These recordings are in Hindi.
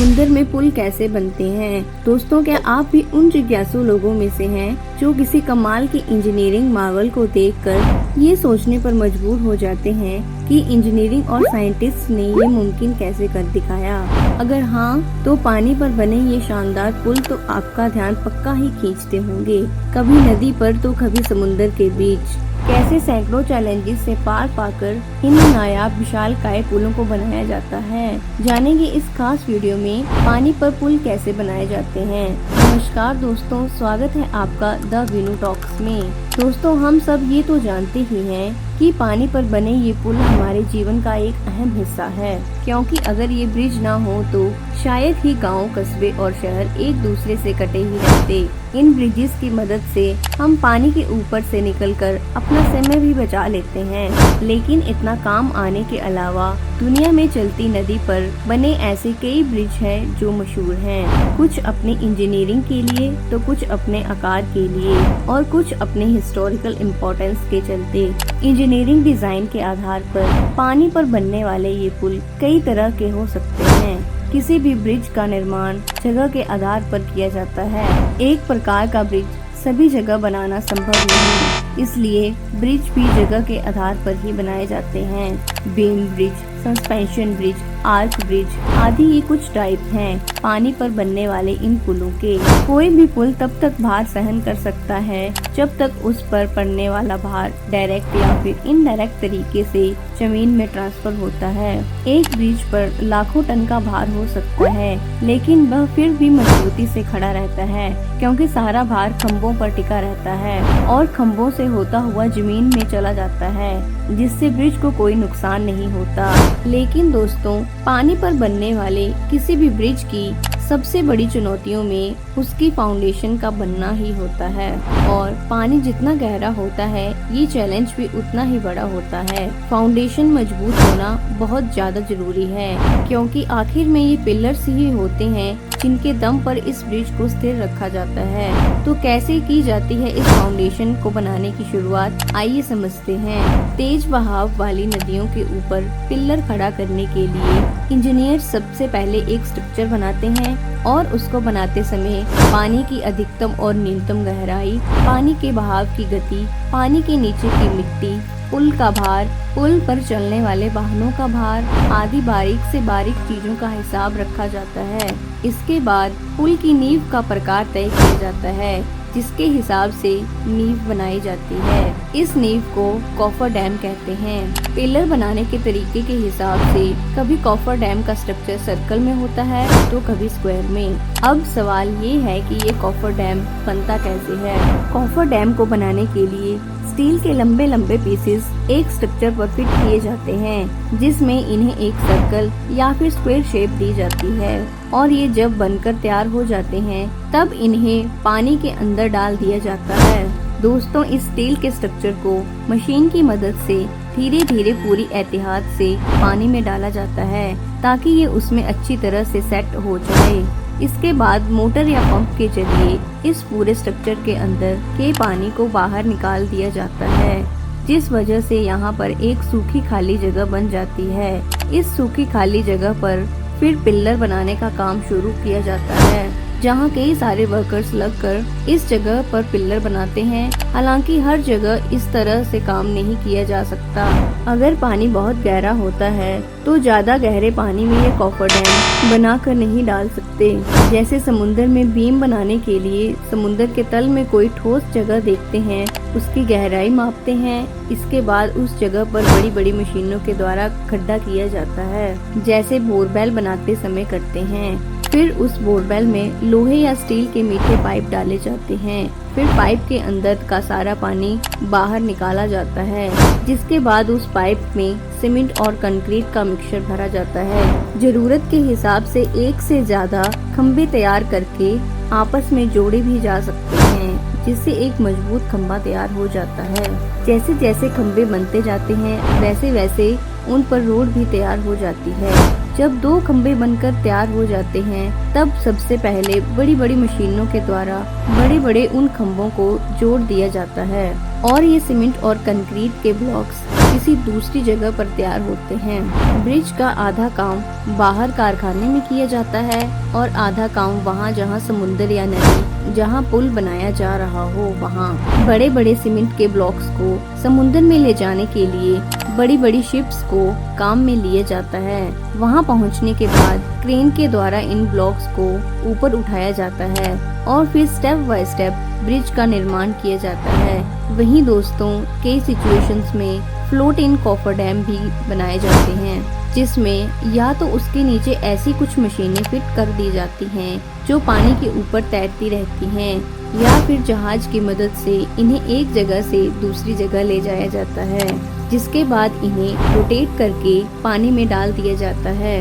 समुद्र में पुल कैसे बनते हैं। दोस्तों, क्या आप भी उन जिज्ञासु लोगों में से हैं जो किसी कमाल की इंजीनियरिंग मार्वल को देखकर ये सोचने पर मजबूर हो जाते हैं कि इंजीनियरिंग और साइंटिस्ट ने ये मुमकिन कैसे कर दिखाया। अगर हाँ, तो पानी पर बने ये शानदार पुल तो आपका ध्यान पक्का ही खींचते होंगे। कभी नदी पर तो कभी समुद्र के बीच कैसे सैकड़ों चैलेंजेस से पार पाकर इन नायाब विशालकाय पुलों को बनाया जाता है। जानेंगे इस खास वीडियो में पानी पर पुल कैसे बनाए जाते हैं। नमस्कार दोस्तों, स्वागत है आपका द विनू टॉक्स में। दोस्तों, हम सब ये तो जानते ही हैं कि पानी पर बने ये पुल हमारे जीवन का एक अहम हिस्सा है, क्योंकि अगर ये ब्रिज ना हो तो शायद ही गांव, कस्बे और शहर एक दूसरे से कटे ही रहते। इन ब्रिजेस की मदद से हम पानी के ऊपर से निकलकर अपना समय भी बचा लेते हैं। लेकिन इतना काम आने के अलावा दुनिया में चलती नदी पर बने ऐसे कई ब्रिज हैं जो मशहूर हैं। कुछ अपनी इंजीनियरिंग के लिए तो कुछ अपने आकार के लिए और कुछ अपने हिस्टोरिकल इम्पोर्टेंस के चलते। इंजीनियरिंग डिजाइन के आधार पर पानी पर बनने वाले ये पुल कई तरह के हो सकते हैं। किसी भी ब्रिज का निर्माण जगह के आधार पर किया जाता है। एक प्रकार का ब्रिज सभी जगह बनाना संभव नहीं, इसलिए ब्रिज भी जगह के आधार पर ही बनाए जाते हैं। Beam bridge, suspension bridge, arch bridge आदि ये कुछ टाइप हैं पानी पर बनने वाले इन पुलों के। कोई भी पुल तब तक भार सहन कर सकता है जब तक उस पर पड़ने वाला भार डायरेक्ट या फिर इनडायरेक्ट तरीके से जमीन में ट्रांसफर होता है। एक ब्रिज पर लाखों टन का भार हो सकता है, लेकिन वह फिर भी मजबूती से खड़ा रहता है, क्योंकि सारा भार खम्भों पर टिका रहता है और खम्भों से होता हुआ जमीन में चला जाता है, जिससे ब्रिज को कोई नुकसान नहीं होता। लेकिन दोस्तों, पानी पर बनने वाले किसी भी ब्रिज की सबसे बड़ी चुनौतियों में उसकी फाउंडेशन का बनना ही होता है, और पानी जितना गहरा होता है ये चैलेंज भी उतना ही बड़ा होता है। फाउंडेशन मजबूत होना बहुत ज्यादा जरूरी है, क्योंकि आखिर में ये पिलर्स ही होते हैं जिनके दम पर इस ब्रिज को स्थिर रखा जाता है। तो कैसे की जाती है इस फाउंडेशन को बनाने की शुरुआत, आइए समझते हैं। तेज बहाव वाली नदियों के ऊपर पिलर खड़ा करने के लिए इंजीनियर सबसे पहले एक स्ट्रक्चर बनाते हैं, और उसको बनाते समय पानी की अधिकतम और न्यूनतम गहराई, पानी के बहाव की गति, पानी के नीचे की मिट्टी, पुल का भार, पुल पर चलने वाले वाहनों का भार आदि बारीक से बारीक चीजों का हिसाब रखा जाता है। इसके बाद पुल की नींव का प्रकार तय किया जाता है, जिसके हिसाब से नींव बनाई जाती है। इस नींव को कॉफर डैम कहते हैं। पिलर बनाने के तरीके के हिसाब से कभी कॉफर डैम का स्ट्रक्चर सर्कल में होता है तो कभी स्क्वायर में। अब सवाल ये है कि ये कॉफर डैम बनता कैसे है। कॉफर डैम को बनाने के लिए स्टील के लंबे लंबे पीसेस एक स्ट्रक्चर पर फिट किए जाते हैं, जिसमें इन्हें एक सर्कल या फिर स्क्वायर शेप दी जाती है, और ये जब बनकर तैयार हो जाते हैं तब इन्हें पानी के अंदर डाल दिया जाता है। दोस्तों, इस स्टील के स्ट्रक्चर को मशीन की मदद से धीरे धीरे पूरी एहतियात से पानी में डाला जाता है, ताकि ये उसमें अच्छी तरह से सेट हो जाए। इसके बाद मोटर या पंप के जरिए इस पूरे स्ट्रक्चर के अंदर के पानी को बाहर निकाल दिया जाता है, जिस वजह से यहाँ पर एक सूखी खाली जगह बन जाती है। इस सूखी खाली जगह पर फिर पिलर बनाने का काम शुरू किया जाता है, जहाँ कई सारे वर्कर्स लगकर इस जगह पर पिलर बनाते हैं। हालांकि हर जगह इस तरह से काम नहीं किया जा सकता। अगर पानी बहुत गहरा होता है तो ज्यादा गहरे पानी में ये कॉफर डैम बनाकर नहीं डाल सकते। जैसे समुद्र में बीम बनाने के लिए समुद्र के तल में कोई ठोस जगह देखते हैं, उसकी गहराई मापते हैं, इसके बाद उस जगह पर बड़ी बड़ी मशीनों के द्वारा खड्डा किया जाता है, जैसे बोरवेल बनाते समय करते हैं। फिर उस बोरवेल में लोहे या स्टील के मीठे पाइप डाले जाते हैं। फिर पाइप के अंदर का सारा पानी बाहर निकाला जाता है, जिसके बाद उस पाइप में सीमेंट और कंक्रीट का मिक्सचर भरा जाता है। जरूरत के हिसाब से एक से ज्यादा खंभे तैयार करके आपस में जोड़े भी जा सकते हैं, जिससे एक मजबूत खंभा तैयार हो जाता है। जैसे जैसे खंभे बनते जाते हैं वैसे वैसे उन पर रोड भी तैयार हो जाती है। जब 2 खंभे बनकर तैयार हो जाते हैं तब सबसे पहले बड़ी बड़ी मशीनों के द्वारा बड़े बड़े उन खंभों को जोड़ दिया जाता है, और ये सीमेंट और कंक्रीट के ब्लॉक्स किसी दूसरी जगह पर तैयार होते हैं। ब्रिज का आधा काम बाहर कारखाने में किया जाता है और आधा काम वहाँ जहाँ समुद्र या नदी, जहाँ पुल बनाया जा रहा हो वहाँ। बड़े बड़े सीमेंट के ब्लॉक्स को समुद्र में ले जाने के लिए बड़ी बड़ी शिप्स को काम में लिया जाता है। वहाँ पहुँचने के बाद क्रेन के द्वारा इन ब्लॉक्स को ऊपर उठाया जाता है और फिर स्टेप बाय स्टेप ब्रिज का निर्माण किया जाता है। वहीं दोस्तों, कई सिचुएशंस में फ्लोट इन कॉफर डैम भी बनाए जाते हैं, जिसमें या तो उसके नीचे ऐसी कुछ मशीनें फिट कर दी जाती हैं जो पानी के ऊपर तैरती रहती हैं, या फिर जहाज की मदद से इन्हें एक जगह से दूसरी जगह ले जाया जाता है, जिसके बाद इन्हें रोटेट करके पानी में डाल दिया जाता है।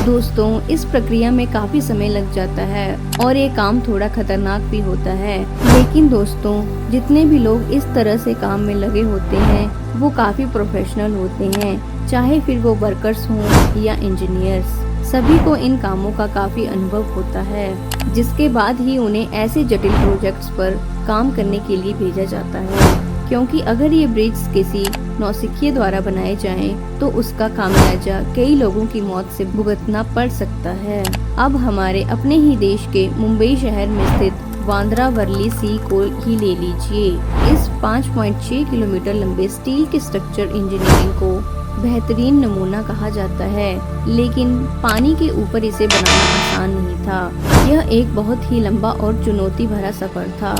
दोस्तों, इस प्रक्रिया में काफी समय लग जाता है और ये काम थोड़ा खतरनाक भी होता है, लेकिन दोस्तों, जितने भी लोग इस तरह से काम में लगे होते हैं वो काफी प्रोफेशनल होते हैं, चाहे फिर वो वर्कर्स हों या इंजीनियर्स। सभी को इन कामों का काफी अनुभव होता है, जिसके बाद ही उन्हें ऐसे जटिल प्रोजेक्ट्स पर काम करने के लिए भेजा जाता है, क्योंकि अगर ये ब्रिज किसी नौसिखिए द्वारा बनाए जाएं, तो उसका खामियाजा कई लोगों की मौत से भुगतना पड़ सकता है। अब हमारे अपने ही देश के मुंबई शहर में स्थित बांद्रा वर्ली सी को ही ले लीजिए। इस 5.6 किलोमीटर लंबे स्टील के स्ट्रक्चर इंजीनियरिंग को बेहतरीन नमूना कहा जाता है, लेकिन पानी के ऊपर इसे बनाना आसान नहीं था। यह एक बहुत ही लंबा और चुनौती भरा सफर था,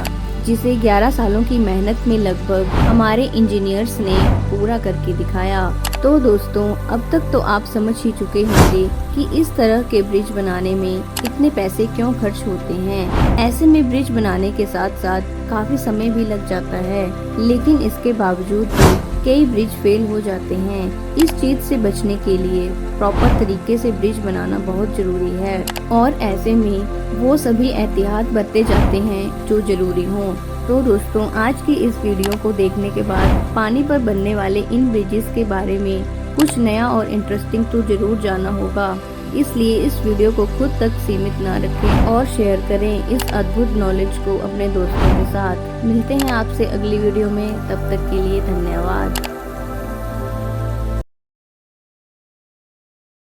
जिसे 11 सालों की मेहनत में लगभग हमारे इंजीनियर्स ने पूरा करके दिखाया। तो दोस्तों, अब तक तो आप समझ ही चुके होंगे कि इस तरह के ब्रिज बनाने में इतने पैसे क्यों खर्च होते हैं। ऐसे में ब्रिज बनाने के साथ साथ काफी समय भी लग जाता है, लेकिन इसके बावजूद भी कई ब्रिज फेल हो जाते हैं। इस चीज से बचने के लिए प्रॉपर तरीके से ब्रिज बनाना बहुत जरूरी है, और ऐसे में वो सभी एहतियात बरते जाते हैं जो जरूरी हों। तो दोस्तों, आज की इस वीडियो को देखने के बाद पानी पर बनने वाले इन ब्रिजेस के बारे में कुछ नया और इंटरेस्टिंग तो जरूर जानना होगा। इसलिए इस वीडियो को खुद तक सीमित ना रखें और शेयर करें इस अद्भुत नॉलेज को अपने दोस्तों के साथ। मिलते हैं आपसे अगली वीडियो में, तब तक के लिए धन्यवाद।